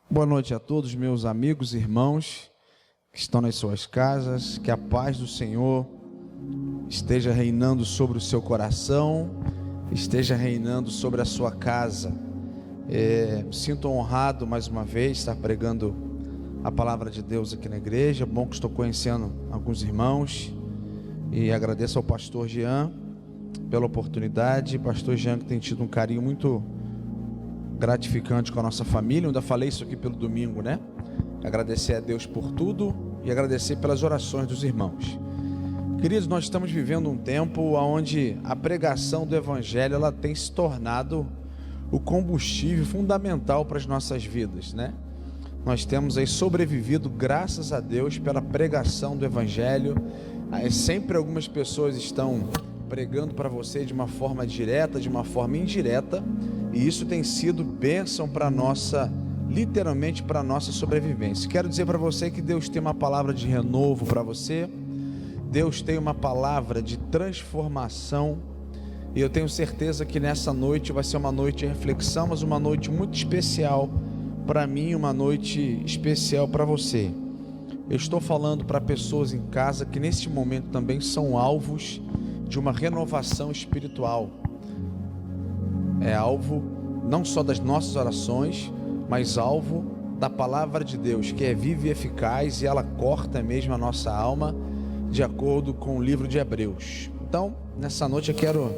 Boa noite a todos, meus amigos e irmãos que estão nas suas casas. Que a paz do Senhor esteja reinando sobre o seu coração, esteja reinando sobre a sua casa. Me sinto honrado mais uma vez estar pregando a palavra de Deus aqui na igreja. É bom que estou conhecendo alguns irmãos e agradeço ao pastor Jean pela oportunidade. Pastor Jean, que tem tido um carinho muito gratificante com a nossa família. Eu ainda falei isso aqui pelo domingo, né? Agradecer a Deus por tudo e agradecer pelas orações dos irmãos. Queridos, nós estamos vivendo um tempo onde a pregação do Evangelho ela tem se tornado o combustível fundamental para as nossas vidas, né? Nós temos aí sobrevivido, graças a Deus, pela pregação do Evangelho. Sempre algumas pessoas estão pregando para você de uma forma direta, de uma forma indireta, e isso tem sido bênção para nossa, literalmente para nossa sobrevivência. Quero dizer para você que Deus tem uma palavra de renovo para você, Deus tem uma palavra de transformação, e eu tenho certeza que nessa noite vai ser uma noite de reflexão, mas uma noite muito especial para mim, uma noite especial para você. Eu estou falando para pessoas em casa que neste momento também são alvos de uma renovação espiritual. É alvo não só das nossas orações, mas alvo da palavra de Deus, que é viva e eficaz, e ela corta mesmo a nossa alma, de acordo com o livro de Hebreus. Então, nessa noite eu quero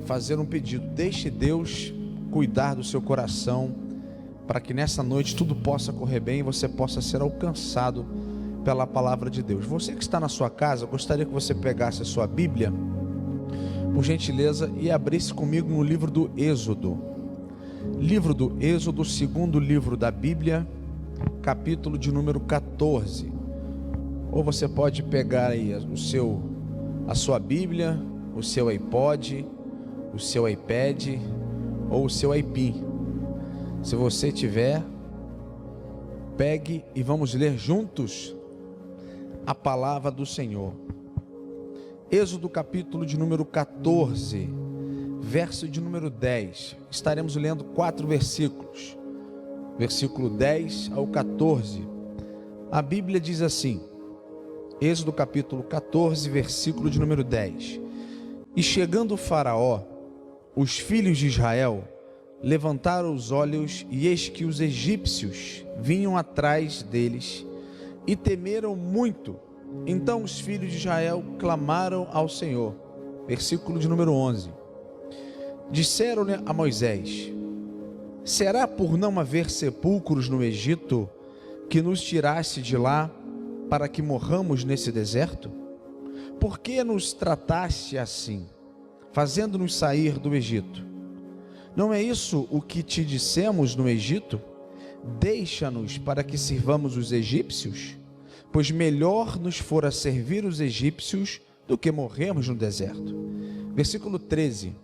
fazer um pedido: deixe Deus cuidar do seu coração, para que nessa noite tudo possa correr bem e você possa ser alcançado pela palavra de Deus. Você que está na sua casa, eu gostaria que você pegasse a sua Bíblia, por gentileza, e abrisse comigo no livro do Êxodo. Livro do Êxodo, segundo livro da Bíblia, capítulo de número 14. Ou você pode pegar aí a sua Bíblia, o seu iPod, o seu iPad ou o seu iPin. Se você tiver, pegue e vamos ler juntos a palavra do Senhor. Êxodo capítulo de número 14, verso de número 10. Estaremos lendo 4 versículos, versículo 10 ao 14. A Bíblia diz assim, Êxodo capítulo 14, versículo de número 10. E chegando o Faraó, os filhos de Israel levantaram os olhos, e eis que os egípcios vinham atrás deles, e temeram muito. Então os filhos de Israel clamaram ao Senhor. Versículo de número 11. Disseram-lhe a Moisés: será por não haver sepulcros no Egito que nos tiraste de lá para que morramos nesse deserto? Por que nos trataste assim, fazendo-nos sair do Egito? Não é isso o que te dissemos no Egito? Deixa-nos para que sirvamos os egípcios? Pois melhor nos fora servir os egípcios do que morrermos no deserto. Versículo 13.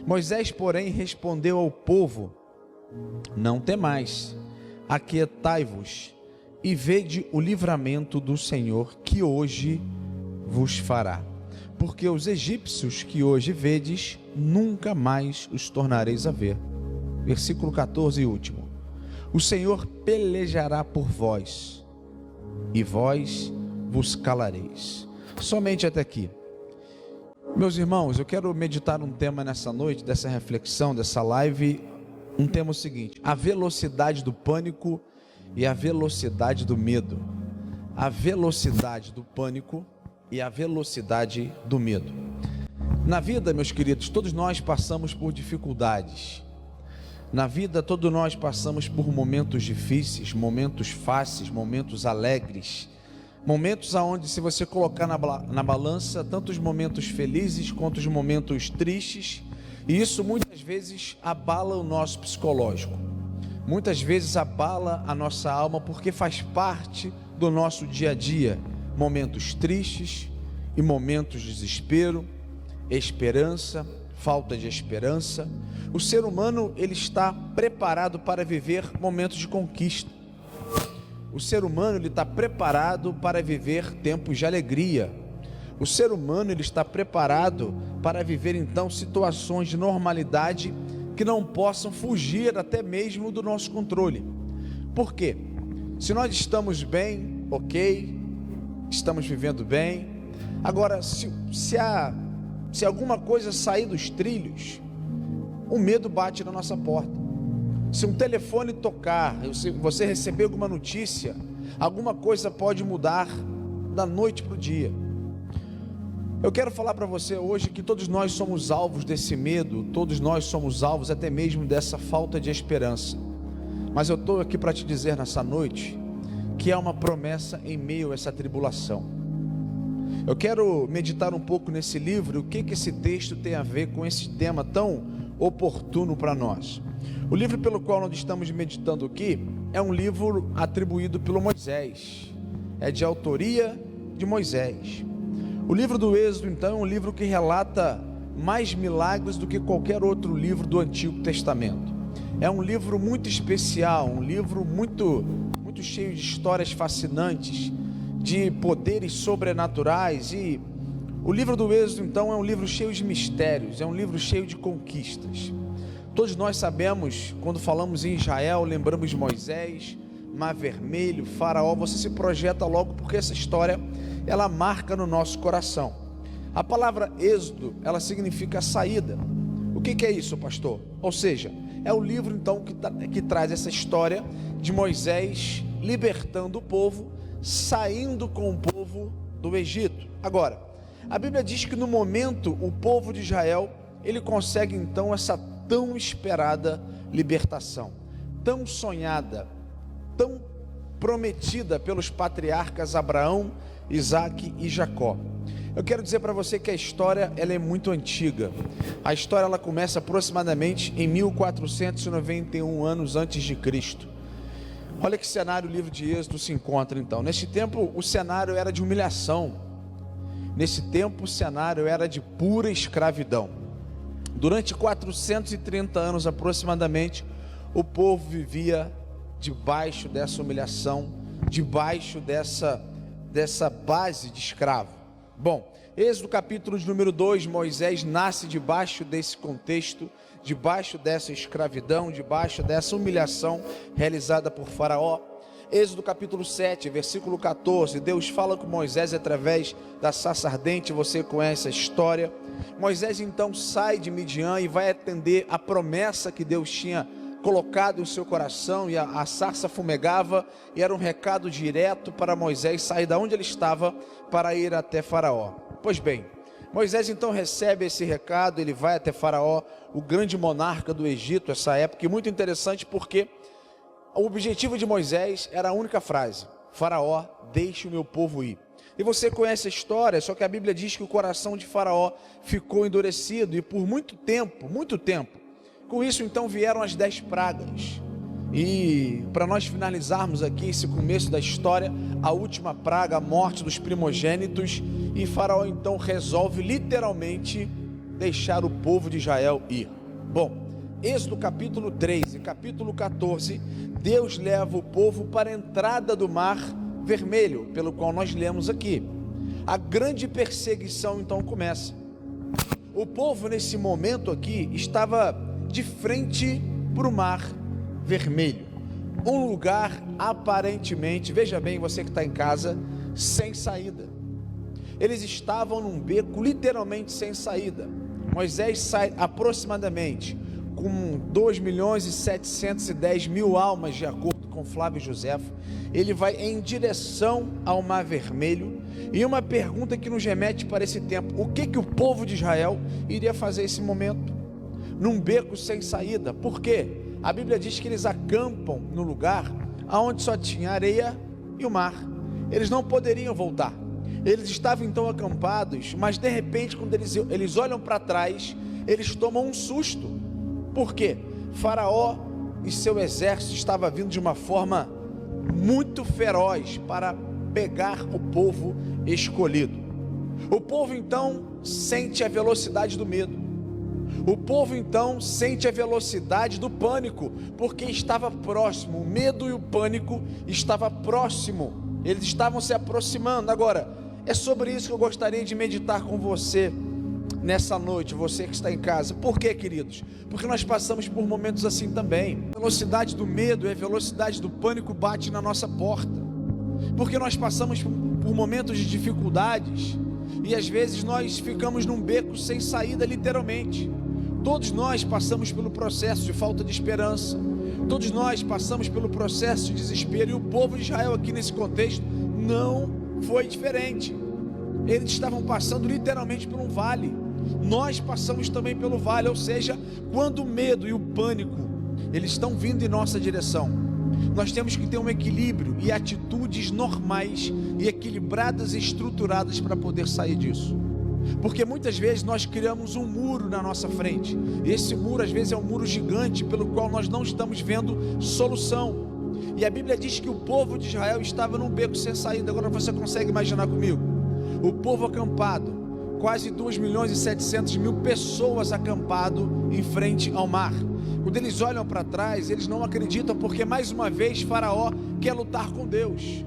Moisés, porém, respondeu ao povo: não temais, aquietai-vos e vede o livramento do Senhor que hoje vos fará. Porque os egípcios que hoje vedes, nunca mais os tornareis a ver. Versículo 14 e último. O Senhor pelejará por vós, e vós vos calareis. Somente até aqui. Meus irmãos, eu quero meditar um tema nessa noite, dessa reflexão, dessa live. Um tema o seguinte: a velocidade do pânico e a velocidade do medo. A velocidade do pânico e a velocidade do medo. Na vida, meus queridos, todos nós passamos por dificuldades. Na vida, todos nós passamos por momentos difíceis, momentos fáceis, momentos alegres, momentos aonde, se você colocar na balança, tanto os momentos felizes quanto os momentos tristes, e isso muitas vezes abala o nosso psicológico, muitas vezes abala a nossa alma, porque faz parte do nosso dia a dia, momentos tristes e momentos de desespero, esperança, falta de esperança. O ser humano, ele está preparado para viver momentos de conquista. O ser humano, ele está preparado para viver tempos de alegria. O ser humano, ele está preparado para viver então situações de normalidade que não possam fugir até mesmo do nosso controle. Por quê? Se nós estamos bem, ok, estamos vivendo bem. Agora, se alguma coisa sair dos trilhos, o medo bate na nossa porta. Se um telefone tocar, se você receber alguma notícia, alguma coisa pode mudar da noite para o dia. Eu quero falar para você hoje que todos nós somos alvos desse medo, todos nós somos alvos até mesmo dessa falta de esperança. Mas eu estou aqui para te dizer nessa noite que há uma promessa em meio a essa tribulação. Eu quero meditar um pouco nesse livro, o que esse texto tem a ver com esse tema tão oportuno para nós. O livro pelo qual nós estamos meditando aqui é um livro atribuído pelo Moisés, é de autoria de Moisés. O livro do Êxodo, então, é um livro que relata mais milagres do que qualquer outro livro do Antigo Testamento. É um livro muito especial, um livro muito cheio de histórias fascinantes, de poderes sobrenaturais. E o livro do Êxodo, então, é um livro cheio de mistérios, é um livro cheio de conquistas. Todos nós sabemos, quando falamos em Israel, lembramos de Moisés, Mar Vermelho, Faraó. Você se projeta logo porque essa história, ela marca no nosso coração. A palavra Êxodo, ela significa saída. O que é isso, pastor? Ou seja, é o livro então que traz essa história de Moisés libertando o povo, saindo com o povo do Egito. Agora, a Bíblia diz que no momento o povo de Israel, ele consegue então essa tão esperada libertação, tão sonhada, tão prometida pelos patriarcas Abraão, Isaque e Jacó. Eu quero dizer para você que a história, ela é muito antiga. A história, ela começa aproximadamente em 1491 anos antes de Cristo. Olha que cenário o livro de Êxodo se encontra então. Nesse tempo o cenário era de humilhação. Nesse tempo o cenário era de pura escravidão. Durante 430 anos aproximadamente, o povo vivia debaixo dessa humilhação, debaixo dessa base de escravo. Bom, Êxodo capítulo de número 2, Moisés nasce debaixo desse contexto, debaixo dessa escravidão, debaixo dessa humilhação realizada por Faraó. Êxodo capítulo 7, versículo 14, Deus fala com Moisés através da sarça ardente, você conhece a história. Moisés então sai de Midian e vai atender a promessa que Deus tinha colocado em seu coração, e a sarça fumegava, e era um recado direto para Moisés sair da onde ele estava para ir até Faraó. Pois bem, Moisés então recebe esse recado, ele vai até Faraó, o grande monarca do Egito, essa época, e muito interessante porque o objetivo de Moisés era a única frase: Faraó, deixe o meu povo ir. E você conhece a história, só que a Bíblia diz que o coração de Faraó ficou endurecido, e por muito tempo, com isso então vieram as 10 pragas. E para nós finalizarmos aqui esse começo da história, a última praga, a morte dos primogênitos, e Faraó então resolve literalmente deixar o povo de Israel ir. Bom, Êxodo capítulo 3 e capítulo 14, Deus leva o povo para a entrada do Mar Vermelho, pelo qual nós lemos aqui. A grande perseguição então começa. O povo nesse momento aqui estava de frente para o Mar Vermelho, um lugar aparentemente, veja bem você que está em casa, sem saída. Eles estavam num beco literalmente sem saída. Moisés sai aproximadamente com 2.710.000 almas, de acordo com Flávio Joséfo. Ele vai em direção ao Mar Vermelho, e uma pergunta que nos remete para esse tempo: o que o povo de Israel iria fazer nesse momento? Num beco sem saída. Por quê? A Bíblia diz que eles acampam no lugar onde só tinha areia e o mar. Eles não poderiam voltar. Eles estavam então acampados, mas de repente, quando eles olham para trás, eles tomam um susto. Por quê? Faraó e seu exército estava vindo de uma forma muito feroz para pegar o povo escolhido. O povo então sente a velocidade do medo. O povo então sente a velocidade do pânico, porque estava próximo. O medo e o pânico estava próximo. Eles estavam se aproximando. Agora, é sobre isso que eu gostaria de meditar com você nessa noite, você que está em casa. Por quê, queridos? Porque nós passamos por momentos assim também. A velocidade do medo e a velocidade do pânico bate na nossa porta. Porque nós passamos por momentos de dificuldades e às vezes nós ficamos num beco sem saída, literalmente. Todos nós passamos pelo processo de falta de esperança. Todos nós passamos pelo processo de desespero. E o povo de Israel aqui nesse contexto não foi diferente. Eles estavam passando literalmente por um vale. Nós passamos também pelo vale. Ou seja, quando o medo e o pânico eles estão vindo em nossa direção, nós temos que ter um equilíbrio e atitudes normais e equilibradas e estruturadas para poder sair disso. Porque muitas vezes nós criamos um muro na nossa frente, e esse muro às vezes é um muro gigante pelo qual nós não estamos vendo solução. E a Bíblia diz que o povo de Israel estava num beco sem saída. Agora você consegue imaginar comigo? O povo acampado, quase 2.700.000 pessoas acampado em frente ao mar. Quando eles olham para trás, eles não acreditam, porque mais uma vez Faraó quer lutar com Deus.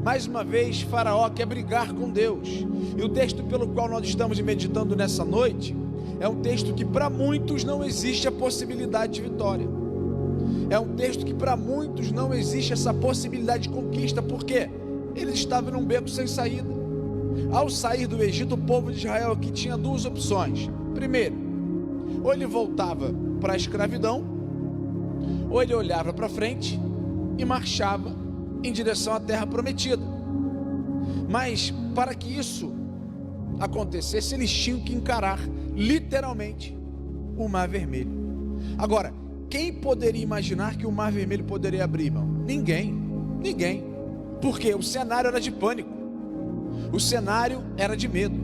Mais uma vez Faraó quer brigar com Deus. E o texto pelo qual nós estamos meditando nessa noite é um texto que para muitos não existe a possibilidade de vitória. É um texto que para muitos não existe essa possibilidade de conquista. Por quê? Eles estavam num beco sem saída. Ao sair do Egito, o povo de Israel aqui tinha duas opções. Primeiro, ou ele voltava para a escravidão, ou ele olhava para frente e marchava em direção à terra prometida. Mas para que isso acontecesse, eles tinham que encarar literalmente o Mar Vermelho. Agora, quem poderia imaginar que o Mar Vermelho poderia abrir, irmão? Ninguém. Porque o cenário era de pânico, o cenário era de medo.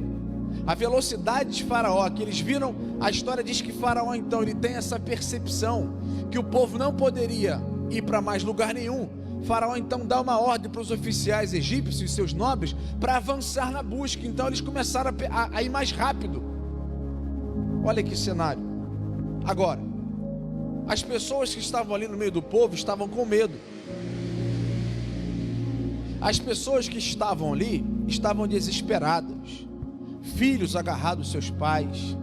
A velocidade de Faraó, que eles viram, a história diz que Faraó então ele tem essa percepção que o povo não poderia ir para mais lugar nenhum. Faraó então dá uma ordem para os oficiais egípcios e seus nobres para avançar na busca. Então eles começaram a ir mais rápido. Olha que cenário. Agora, as pessoas que estavam ali no meio do povo estavam com medo. As pessoas que estavam ali estavam desesperadas. Filhos agarrados aos seus pais,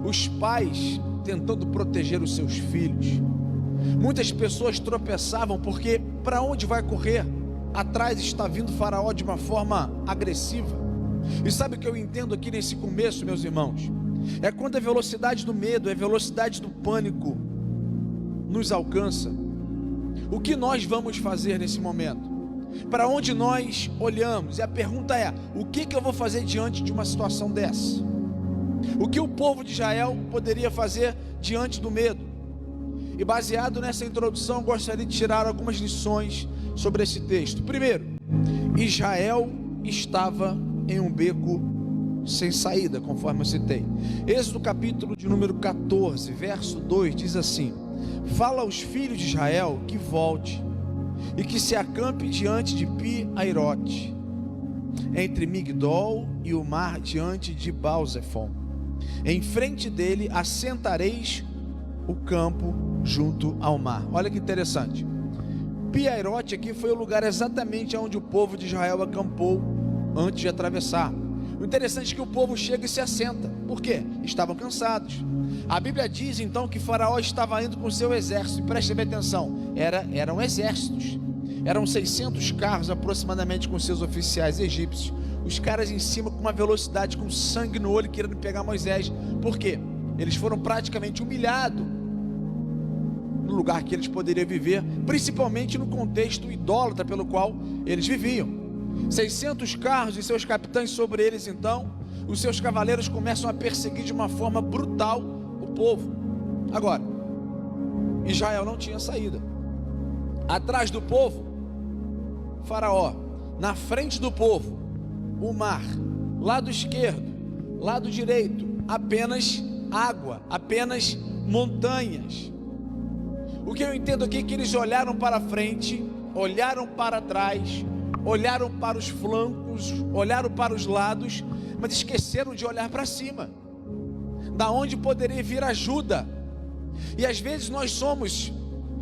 os pais tentando proteger os seus filhos. Muitas pessoas tropeçavam porque para onde vai correr? Atrás está vindo Faraó de uma forma agressiva. E sabe o que eu entendo aqui nesse começo, meus irmãos? É quando a velocidade do medo, a velocidade do pânico nos alcança. O que nós vamos fazer nesse momento? Para onde nós olhamos? E a pergunta é: o que eu vou fazer diante de uma situação dessa? O que o povo de Israel poderia fazer diante do medo? E baseado nessa introdução, gostaria de tirar algumas lições sobre esse texto. Primeiro, Israel estava em um beco sem saída, conforme eu citei. Êxodo capítulo de número 14, verso 2, diz assim: fala aos filhos de Israel que volte e que se acampe diante de Pi-Airote, entre Migdol e o mar, diante de Baal-Zephon. Em frente dele assentareis o campo junto ao mar. Olha que interessante. Pi-Airote aqui foi o lugar exatamente onde o povo de Israel acampou antes de atravessar. O interessante é que o povo chega e se assenta. Por quê? Estavam cansados. A Bíblia diz então que Faraó estava indo com seu exército. E preste bem atenção, eram exércitos. Eram 600 carros aproximadamente com seus oficiais egípcios. Os caras em cima com uma velocidade, com sangue no olho, querendo pegar Moisés. Por quê? Eles foram praticamente humilhados no lugar que eles poderiam viver, principalmente no contexto idólatra pelo qual eles viviam. 600 carros e seus capitães sobre eles. Então os seus cavaleiros começam a perseguir de uma forma brutal o povo. Agora, Israel não tinha saída. Atrás do povo, Faraó. Na frente do povo, o mar. Lado esquerdo, lado direito, apenas água, apenas montanhas. O que eu entendo aqui é que eles olharam para frente, olharam para trás, olharam para os flancos, olharam para os lados, mas esqueceram de olhar para cima, da onde poderia vir ajuda. E às vezes nós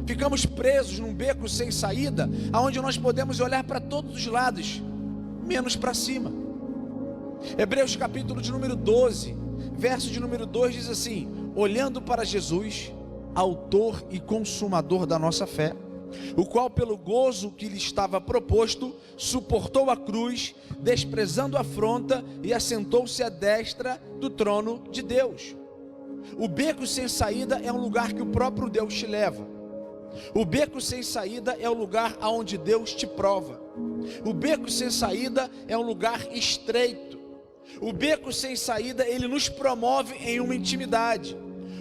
ficamos presos num beco sem saída, aonde nós podemos olhar para todos os lados, menos para cima. Hebreus capítulo de número 12, verso de número 2 diz assim: olhando para Jesus, autor e consumador da nossa fé, o qual pelo gozo que lhe estava proposto, suportou a cruz, desprezando a afronta, e assentou-se à destra do trono de Deus. O beco sem saída é um lugar que o próprio Deus te leva. O beco sem saída é o lugar aonde Deus te prova. O beco sem saída é um lugar estreito. O beco sem saída, ele nos promove em uma intimidade.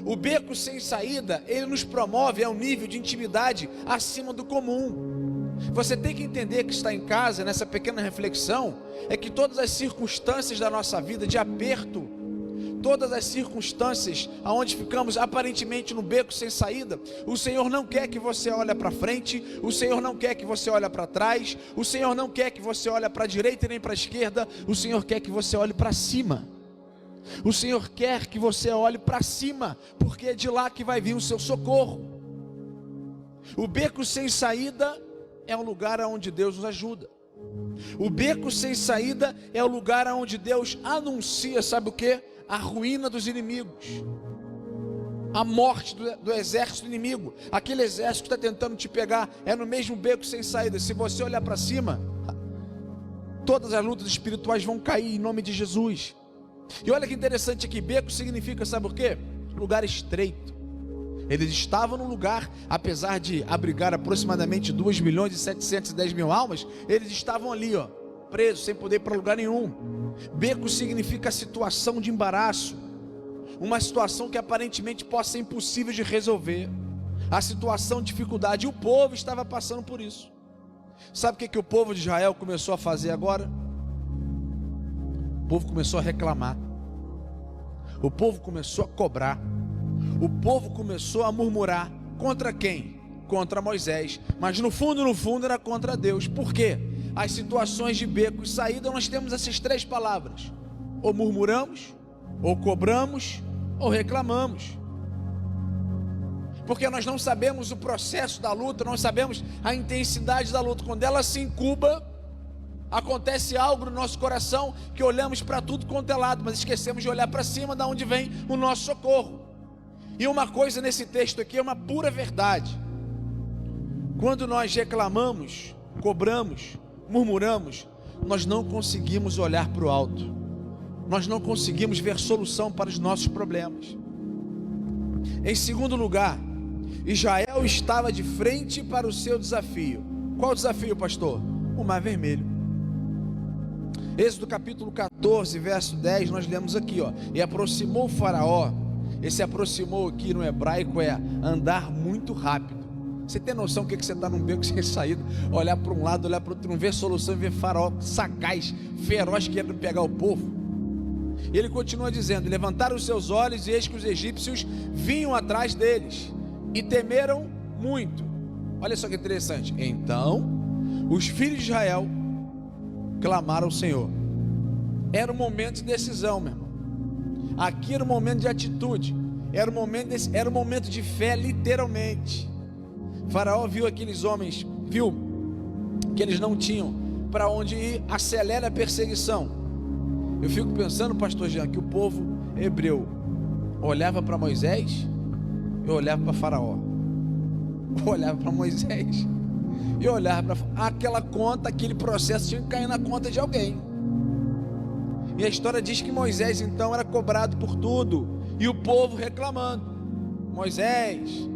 O beco sem saída, ele nos promove a um nível de intimidade acima do comum. Você tem que entender que está em casa, nessa pequena reflexão, é que todas as circunstâncias da nossa vida de aperto, todas as circunstâncias aonde ficamos aparentemente no beco sem saída, o Senhor não quer que você olhe para frente, o Senhor não quer que você olhe para trás, o Senhor não quer que você olhe para a direita nem para a esquerda, o Senhor quer que você olhe para cima. O Senhor quer que você olhe para cima, porque é de lá que vai vir o seu socorro. O beco sem saída é um lugar onde Deus nos ajuda. O beco sem saída é o lugar onde Deus anuncia, sabe o que? A ruína dos inimigos, a morte do exército inimigo. Aquele exército que está tentando te pegar é no mesmo beco sem saída. Se você olhar para cima, todas as lutas espirituais vão cair em nome de Jesus. E olha que interessante aqui, beco significa, sabe o que? Lugar estreito. Eles estavam num lugar, apesar de abrigar aproximadamente 2.710.000 almas, eles estavam ali, ó, presos, sem poder ir para lugar nenhum. Beco significa situação de embaraço, uma situação que aparentemente possa ser impossível de resolver, a situação de dificuldade, e o povo estava passando por isso. Sabe o que o povo de Israel começou a fazer agora? O povo começou a reclamar, o povo começou a cobrar, o povo começou a murmurar. Contra quem? Contra Moisés, mas no fundo era contra Deus. Por quê? As situações de beco e saída, nós temos essas três palavras: ou murmuramos, ou cobramos, ou reclamamos. Porque nós não sabemos o processo da luta, não sabemos a intensidade da luta. Quando ela se incuba, acontece algo no nosso coração, que olhamos para tudo quanto é lado, mas esquecemos de olhar para cima, da onde vem o nosso socorro. E uma coisa nesse texto aqui é uma pura verdade: quando nós reclamamos, cobramos, murmuramos, nós não conseguimos olhar para o alto, nós não conseguimos ver solução para os nossos problemas. Em segundo lugar, Israel estava de frente para o seu desafio. Qual o desafio, pastor? O Mar Vermelho. Êxodo capítulo 14, verso 10, nós lemos aqui, ó: e aproximou o faraó. Esse aproximou aqui no hebraico é andar muito rápido. Você tem noção do que você está num beco sem saída, olhar para um lado, olhar para o outro, não ver solução, e ver faraó sagaz, feroz, querendo pegar o povo? E ele continua dizendo: levantaram os seus olhos, e eis que os egípcios vinham atrás deles, e temeram muito. Olha só que interessante. Então os filhos de Israel clamaram ao Senhor. Era um momento de decisão, meu irmão. Aqui era um momento de atitude, era um momento de fé, literalmente. Faraó viu aqueles homens, viu que eles não tinham para onde ir, acelera a perseguição. Eu fico pensando, pastor Jean, que o povo hebreu olhava para Moisés e olhava para Faraó, olhava para Moisés e olhava para aquela conta, aquele processo tinha que cair na conta de alguém. E a história diz que Moisés então era cobrado por tudo, e o povo reclamando: Moisés,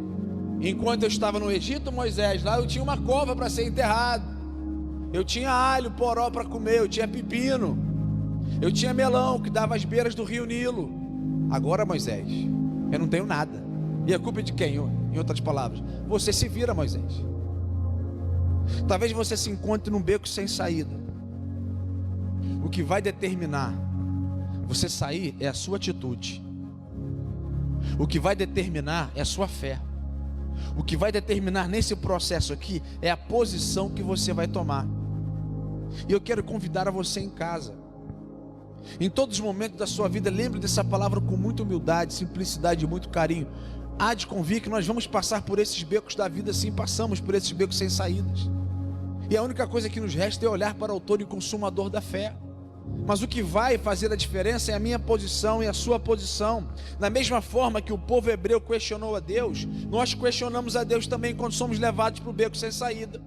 enquanto eu estava no Egito, Moisés, lá eu tinha uma cova para ser enterrado, eu tinha alho, poró para comer, eu tinha pepino, eu tinha melão que dava às beiras do rio Nilo. Agora, Moisés, eu não tenho nada. E a culpa é de quem? Em outras palavras, você se vira, Moisés. Talvez você se encontre num beco sem saída. O que vai determinar você sair é a sua atitude. O que vai determinar é a sua fé. O que vai determinar nesse processo aqui é a posição que você vai tomar. E eu quero convidar a você em casa, em todos os momentos da sua vida, lembre dessa palavra com muita humildade, simplicidade e muito carinho. Há de convir que nós vamos passar por esses becos da vida, sim, passamos por esses becos sem saídas. E a única coisa que nos resta é olhar para o autor e consumador da fé. Mas o que vai fazer a diferença é a minha posição e a sua posição. Da mesma forma que o povo hebreu questionou a Deus, nós questionamos a Deus também quando somos levados para o beco sem saída.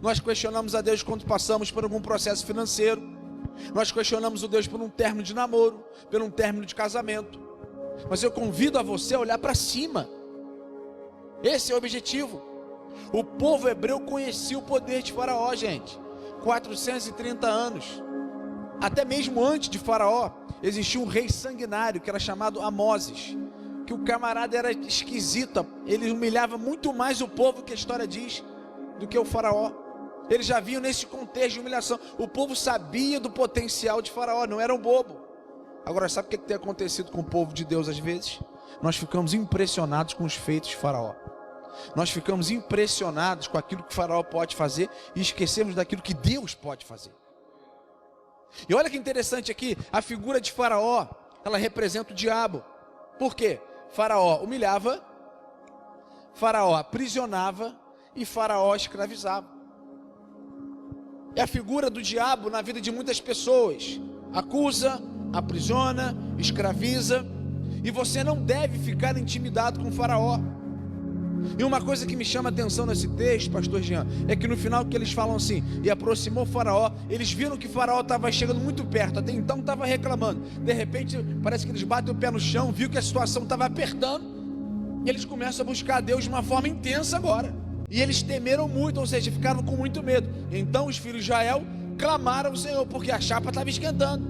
Nós questionamos a Deus quando passamos por algum processo financeiro. Nós questionamos o Deus por um término de namoro, por um término de casamento. Mas eu convido a você a olhar para cima. Esse é o objetivo. O povo hebreu conhecia o poder de Faraó, gente. 430 anos. Até mesmo antes de Faraó, existia um rei sanguinário que era chamado Amoses, que o camarada era esquisito, ele humilhava muito mais o povo, que a história diz, do que o Faraó. Eles já vinham nesse contexto de humilhação. O povo sabia do potencial de Faraó, não era um bobo. Agora, sabe o que tem acontecido com o povo de Deus às vezes? Nós ficamos impressionados com os feitos de Faraó. Nós ficamos impressionados com aquilo que Faraó pode fazer e esquecemos daquilo que Deus pode fazer. E olha que interessante aqui, a figura de Faraó, ela representa o diabo. Por quê? Faraó humilhava, Faraó aprisionava e Faraó escravizava. É a figura do diabo na vida de muitas pessoas. Acusa, aprisiona, escraviza. E você não deve ficar intimidado com Faraó. E uma coisa que me chama a atenção nesse texto, pastor Jean, é que no final que eles falam assim, e aproximou Faraó, eles viram que Faraó estava chegando muito perto, até então estava reclamando. De repente, parece que eles batem o pé no chão, viu que a situação estava apertando, e eles começam a buscar a Deus de uma forma intensa agora. E eles temeram muito, ou seja, ficaram com muito medo. Então os filhos de Israel clamaram ao Senhor, porque a chapa estava esquentando.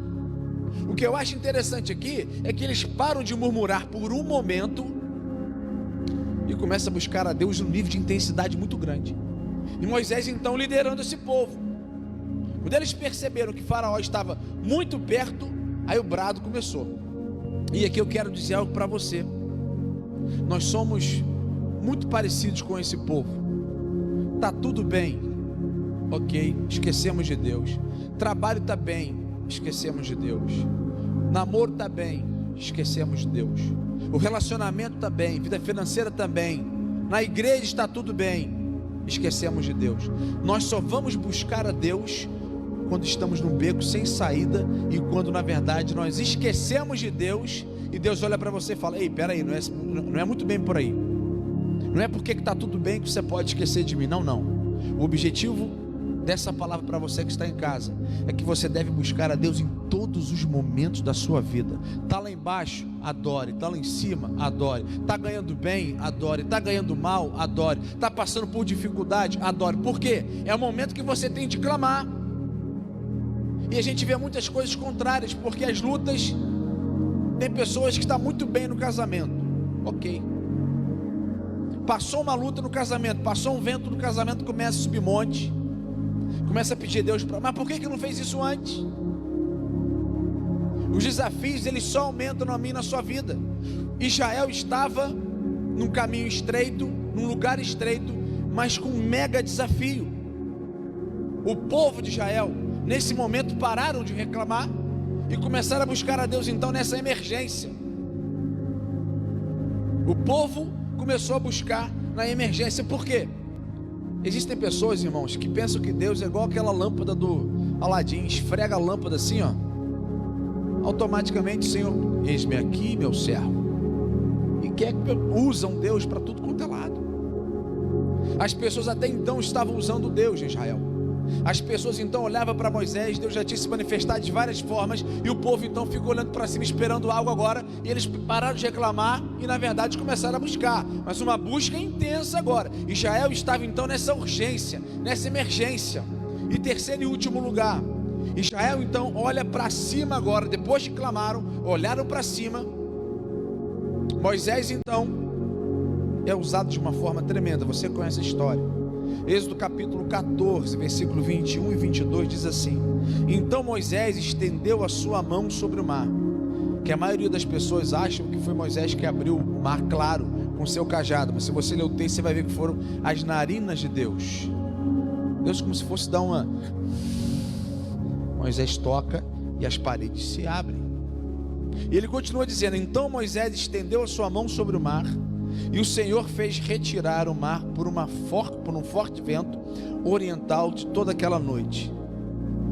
O que eu acho interessante aqui, é que eles param de murmurar por um momento, e começa a buscar a Deus num nível de intensidade muito grande. E Moisés então liderando esse povo. Quando eles perceberam que Faraó estava muito perto, aí o brado começou. E aqui eu quero dizer algo para você. Nós somos muito parecidos com esse povo. Tá tudo bem, ok, esquecemos de Deus. Trabalho tá bem, esquecemos de Deus. Namoro tá bem, esquecemos de Deus. O relacionamento está bem, vida financeira também, na igreja está tudo bem, esquecemos de Deus. Nós só vamos buscar a Deus quando estamos num beco sem saída e quando na verdade nós esquecemos de Deus e Deus olha para você e fala: ei, peraí, não é muito bem por aí, não é porque está tudo bem que você pode esquecer de mim, não. O objetivo dessa palavra para você que está em casa é que você deve buscar a Deus em todos os momentos da sua vida. Está lá embaixo, adore. Está lá em cima, adore. Está ganhando bem, adore. Está ganhando mal, adore. Está passando por dificuldade, adore. Por quê? É o momento que você tem de clamar. E a gente vê muitas coisas contrárias, porque as lutas, tem pessoas que estão muito bem no casamento, ok, passou uma luta no casamento, passou um vento no casamento, começa a subir monte, começa a pedir a Deus, mas por que não fez isso antes? Os desafios, eles só aumentam na minha e na sua vida. Israel estava num caminho estreito, num lugar estreito, mas com um mega desafio. O povo de Israel, nesse momento, pararam de reclamar e começaram a buscar a Deus então nessa emergência. O povo começou a buscar na emergência. Por quê? Existem pessoas, irmãos, que pensam que Deus é igual aquela lâmpada do Aladim, esfrega a lâmpada assim, ó, automaticamente, Senhor, eis-me aqui, meu servo. E que usam Deus para tudo quanto é lado. As pessoas até então estavam usando Deus em Israel. As pessoas então olhavam para Moisés, Deus já tinha se manifestado de várias formas, e o povo então ficou olhando para cima, esperando algo agora, e eles pararam de reclamar, e na verdade começaram a buscar, mas uma busca intensa agora. Israel estava então nessa urgência, nessa emergência. E terceiro e último lugar, Israel então olha para cima agora, depois que clamaram, olharam para cima. Moisés então é usado de uma forma tremenda, você conhece a história. Êxodo capítulo 14, versículo 21 e 22 diz assim: então Moisés estendeu a sua mão sobre o mar, que a maioria das pessoas acham que foi Moisés que abriu o mar claro com seu cajado, mas se você ler o texto você vai ver que foram as narinas de Deus. Deus, como se fosse dar uma... Moisés toca e as paredes se abrem. E ele continua dizendo: então Moisés estendeu a sua mão sobre o mar, e o Senhor fez retirar o mar por um forte vento oriental de toda aquela noite.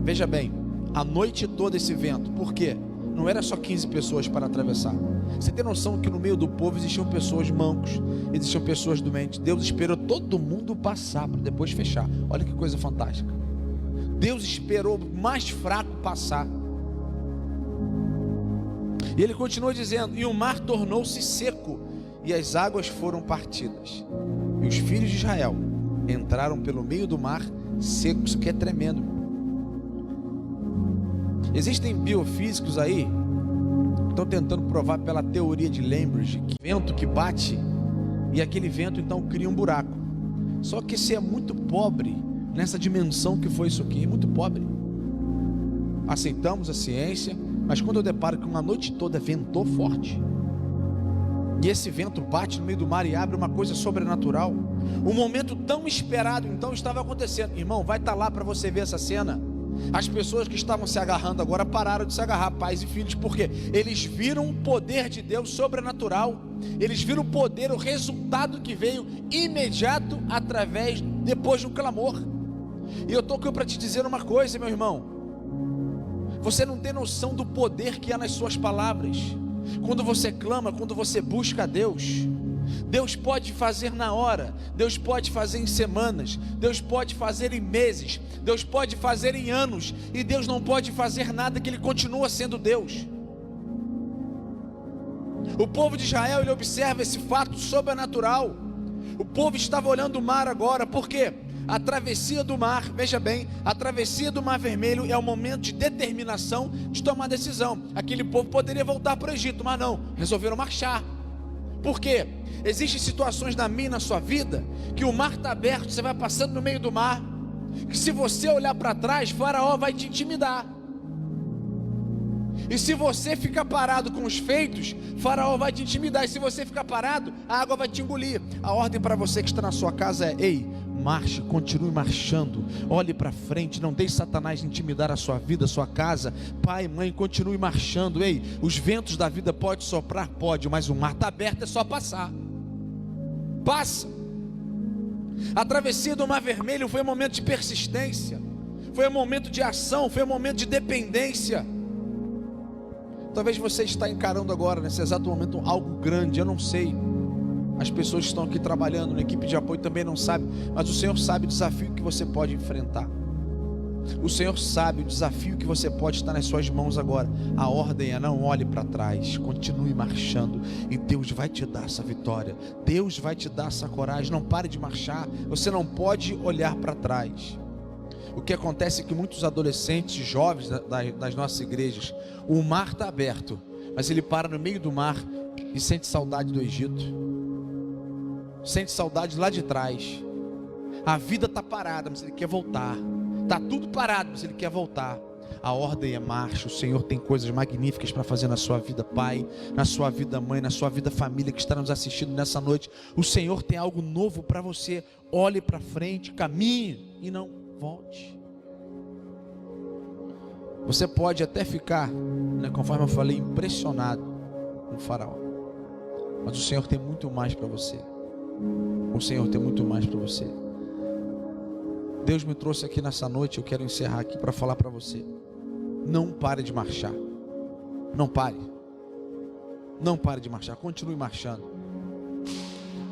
Veja bem, a noite toda esse vento. Por quê? Não era só 15 pessoas para atravessar. Você tem noção que no meio do povo existiam pessoas mancos, existiam pessoas doentes. Deus esperou todo mundo passar para depois fechar. Olha que coisa fantástica. Deus esperou o mais fraco passar. E ele continua dizendo: e o mar tornou-se seco, e as águas foram partidas. E os filhos de Israel entraram pelo meio do mar seco. Isso que é tremendo. Existem biofísicos aí que estão tentando provar pela teoria de Lembridge que vento que bate, e aquele vento então cria um buraco. Só que você é muito pobre nessa dimensão que foi isso aqui, muito pobre. Aceitamos a ciência, mas quando eu deparo que uma noite toda ventou forte, e esse vento bate no meio do mar e abre uma coisa sobrenatural, um momento tão esperado então estava acontecendo. Irmão, vai estar lá para você ver essa cena. As pessoas que estavam se agarrando agora pararam de se agarrar, pais e filhos, porque eles viram o poder de Deus sobrenatural. Eles viram o poder, o resultado que veio imediato depois de um clamor. E eu estou aqui para te dizer uma coisa, meu irmão: você não tem noção do poder que há nas suas palavras. Quando você clama, quando você busca a Deus, Deus pode fazer na hora, Deus pode fazer em semanas, Deus pode fazer em meses, Deus pode fazer em anos, e Deus não pode fazer nada, que Ele continua sendo Deus. O povo de Israel, ele observa esse fato sobrenatural. O povo estava olhando o mar agora, por quê? A travessia do mar, veja bem, a travessia do Mar Vermelho é um momento de determinação, de tomar decisão. Aquele povo poderia voltar para o Egito, mas não, resolveram marchar. Por quê? Existem situações na minha e na sua vida que o mar está aberto, você vai passando no meio do mar, que se você olhar para trás, Faraó vai te intimidar. E se você ficar parado com os feitos, Faraó vai te intimidar. E se você ficar parado, a água vai te engolir. A ordem para você que está na sua casa é: ei, marche, continue marchando, olhe para frente, não deixe Satanás intimidar a sua vida, a sua casa. Pai, mãe, continue marchando. Ei, os ventos da vida podem soprar? Pode, mas o mar está aberto, é só passar. Passa. A travessia do Mar Vermelho foi um momento de persistência, foi um momento de ação, foi um momento de dependência. Talvez você está encarando agora, nesse exato momento, algo grande, eu não sei. As pessoas que estão aqui trabalhando na equipe de apoio também não sabem, mas o Senhor sabe o desafio que você pode enfrentar. O Senhor sabe o desafio que você pode estar nas suas mãos agora. A ordem é: não olhe para trás, continue marchando, e Deus vai te dar essa vitória, Deus vai te dar essa coragem. Não pare de marchar, você não pode olhar para trás. O que acontece é que muitos adolescentes e jovens das nossas igrejas, o mar está aberto, mas ele para no meio do mar e sente saudade do Egito, sente saudade lá de trás. A vida está parada, mas ele quer voltar. Está tudo parado, mas ele quer voltar. A ordem é marcha. O Senhor tem coisas magníficas para fazer na sua vida, pai, na sua vida, mãe, na sua vida, família que está nos assistindo nessa noite. O Senhor tem algo novo para você. Olhe para frente, caminhe e não volte. Você pode até ficar, conforme eu falei, impressionado com o Faraó, mas o Senhor tem muito mais para você. O Senhor tem muito mais para você. Deus me trouxe aqui nessa noite, eu quero encerrar aqui para falar para você: não pare de marchar. Não pare. Não pare de marchar, continue marchando.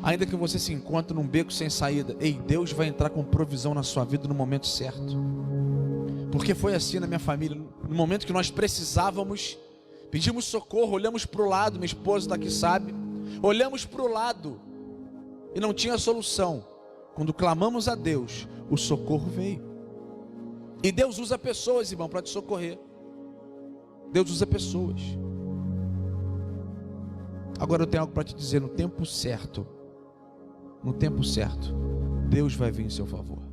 Ainda que você se encontre num beco sem saída, ei, Deus vai entrar com provisão na sua vida no momento certo. Porque foi assim na minha família. No momento que nós precisávamos, pedimos socorro, olhamos para o lado, minha esposa está aqui, sabe, olhamos para o lado e não tinha solução. Quando clamamos a Deus, o socorro veio. E Deus usa pessoas, irmão, para te socorrer. Deus usa pessoas. Agora eu tenho algo para te dizer: no tempo certo, Deus vai vir em seu favor.